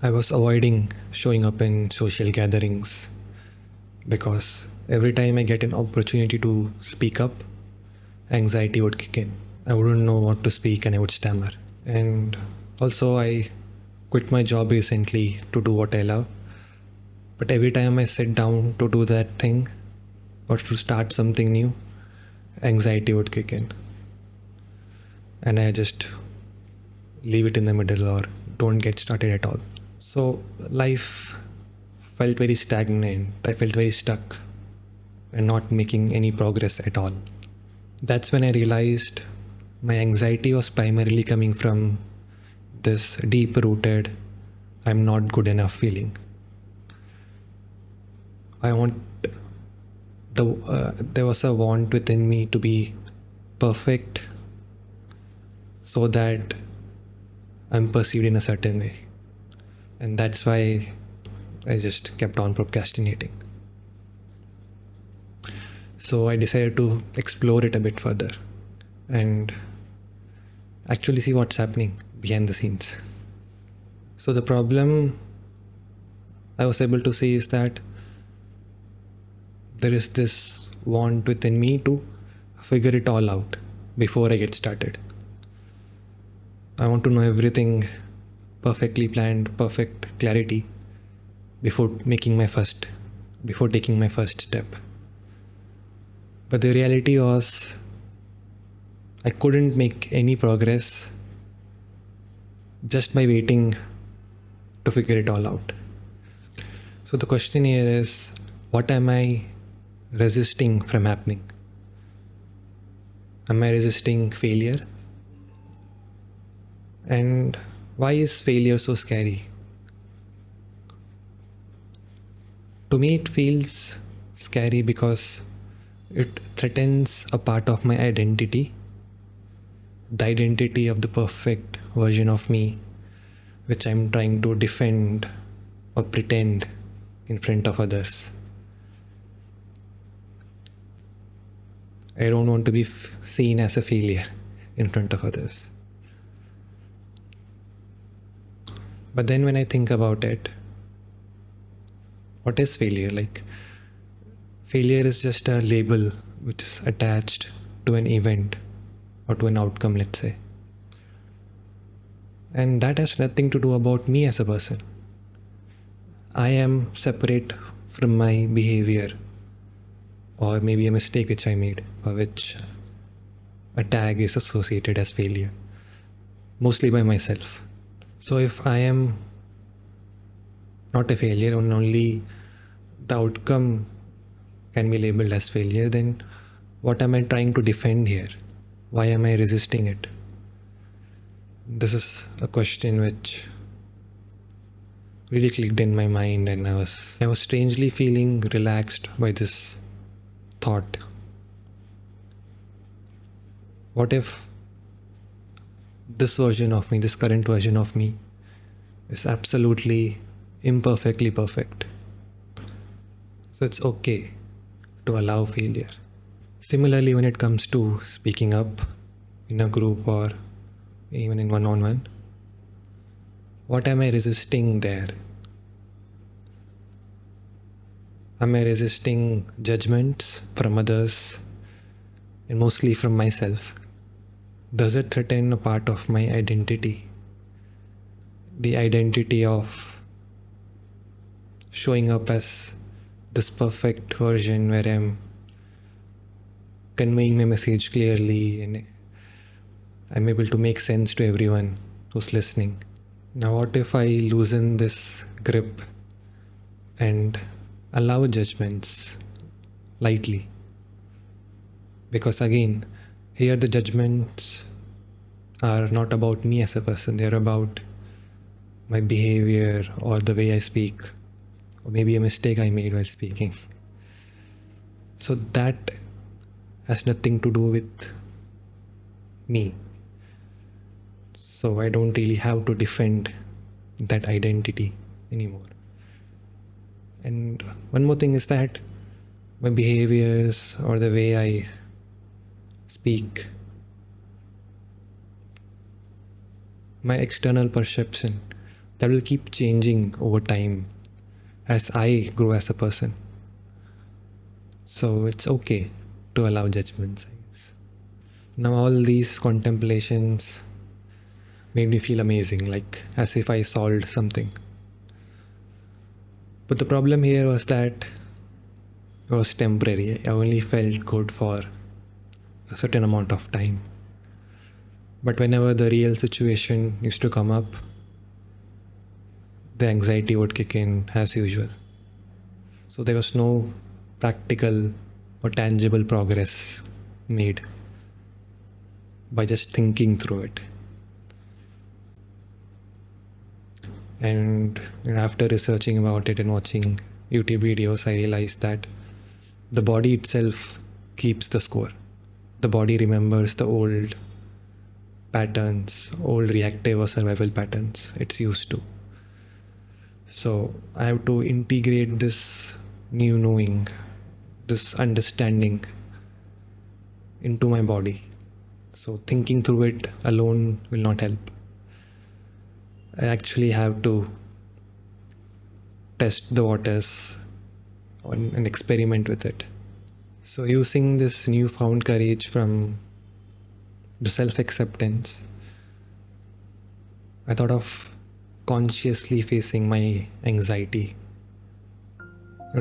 I was avoiding showing up in social gatherings because every time I get an opportunity to speak up, anxiety would kick in. I wouldn't know what to speak and I would stammer. And also, I quit my job recently to do what I love. But every time I sit down to do that thing or to start something new, anxiety would kick in. And I just leave it in the middle or don't get started at all. So life felt very stagnant. I felt very stuck and not making any progress at all. That's when I realized my anxiety was primarily coming from this deep rooted, I'm not good enough feeling. There was a want within me to be perfect so that I'm perceived in a certain way. And that's why I just kept on procrastinating. So I decided to explore it a bit further and actually see what's happening behind the scenes. So the problem I was able to see is that there is this want within me to figure it all out before I get started. I want to know everything perfectly planned, perfect clarity before taking my first step. But the reality was I couldn't make any progress just by waiting to figure it all out. So the question here is, what am I resisting from happening? Am I resisting failure? And why is failure so scary? To me, it feels scary because it threatens a part of my identity, the identity of the perfect version of me, which I'm trying to defend or pretend in front of others. I don't want to be seen as a failure in front of others. But then when I think about it, what is failure? Like, failure is just a label which is attached to an event or to an outcome, let's say. And that has nothing to do about me as a person. I am separate from my behavior or maybe a mistake which I made or which a tag is associated as failure, mostly by myself. So if I am not a failure and only the outcome can be labeled as failure, then what am I trying to defend here? Why am I resisting it? This is a question which really clicked in my mind, and I was strangely feeling relaxed by this thought. What if this version of me, this current version of me, is absolutely imperfectly perfect? So it's okay to allow failure. Similarly, when it comes to speaking up in a group or even in one-on-one, what am I resisting there? Am I resisting judgments from others and mostly from myself? Does it threaten a part of my identity? The identity of showing up as this perfect version where I'm conveying my message clearly and I'm able to make sense to everyone who's listening. Now, what if I loosen this grip and allow judgments lightly? Because again, here the judgments are not about me as a person, they're about my behavior or the way I speak, or maybe a mistake I made while speaking. So that has nothing to do with me. So I don't really have to defend that identity anymore. And one more thing is that my behaviors or the way I speak, my external perception, that will keep changing over time as I grow as a person. So it's okay to allow judgments, I guess. Now all these contemplations made me feel amazing, like as if I solved something. But the problem here was that it was temporary. I only felt good for a certain amount of time. But whenever the real situation used to come up, the anxiety would kick in as usual. So there was no practical or tangible progress made by just thinking through it. And after researching about it and watching YouTube videos, I realized that the body itself keeps the score. The body remembers the old patterns, old reactive or survival patterns it's used to. So I have to integrate this new knowing, this understanding into my body. So thinking through it alone will not help. I actually have to test the waters and experiment with it. So using this newfound courage from the self-acceptance, I thought of consciously facing my anxiety,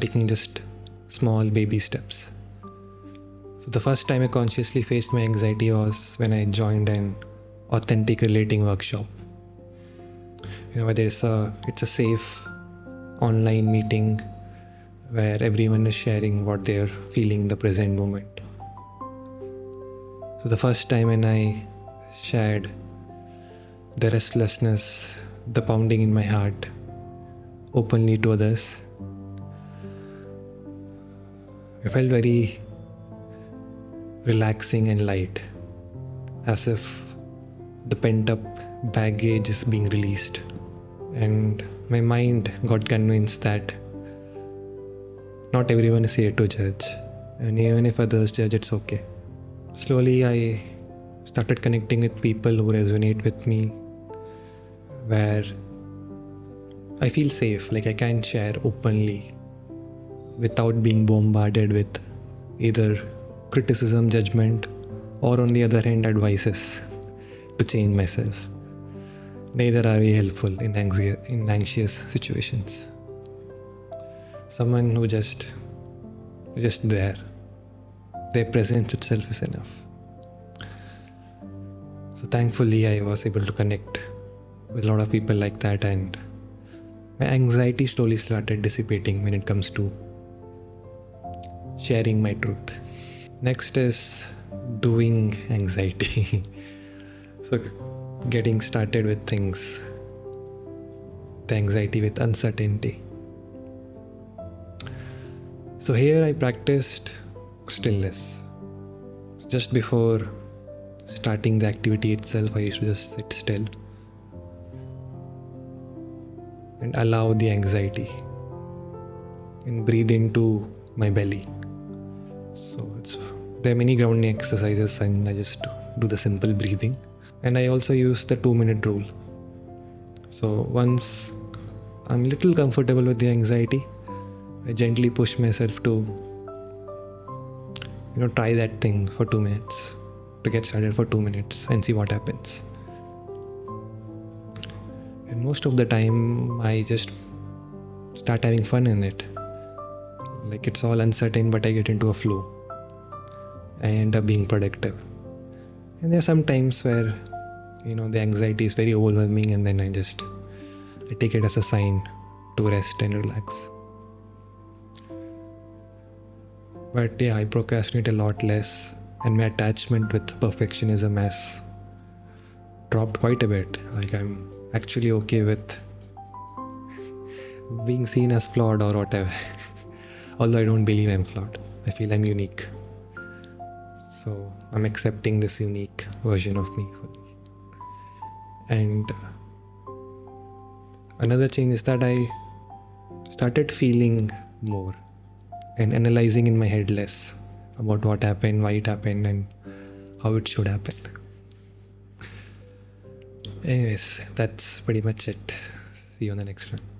taking just small baby steps. So the first time I consciously faced my anxiety was when I joined an authentic relating workshop. Where it's a safe online meeting where everyone is sharing what they're feeling in the present moment. So the first time when I shared the restlessness, the pounding in my heart openly to others, I felt very relaxing and light, as if the pent-up baggage is being released. And my mind got convinced that not everyone is here to judge, and even if others judge, it's okay. Slowly I started connecting with people who resonate with me, where I feel safe, like I can share openly without being bombarded with either criticism, judgment, or on the other hand, advices to change myself. Neither are very helpful in anxious situations. Someone who just there. Their presence itself is enough. So thankfully I was able to connect with a lot of people like that, and my anxiety slowly started dissipating when it comes to sharing my truth. Next is doing anxiety. So getting started with things, the anxiety with uncertainty. So here I practiced stillness. Just before starting the activity itself, I used to just sit still and allow the anxiety and breathe into my belly. So there are many grounding exercises, and I just do the simple breathing. And I also use the 2-minute rule. So once I'm a little comfortable with the anxiety, I gently push myself to try that thing for 2 minutes, to get started for 2 minutes and see what happens. And most of the time I just start having fun in it. Like it's all uncertain, but I get into a flow. I end up being productive. And there are some times where the anxiety is very overwhelming, and then I take it as a sign to rest and relax. But yeah, I procrastinate a lot less, and my attachment with perfectionism has dropped quite a bit. Like I'm actually okay with being seen as flawed or whatever. Although I don't believe I'm flawed. I feel I'm unique. So I'm accepting this unique version of me fully. And another change is that I started feeling more and analyzing in my head less about what happened, why it happened, and how it should happen. Anyways, that's pretty much it. See you on the next one.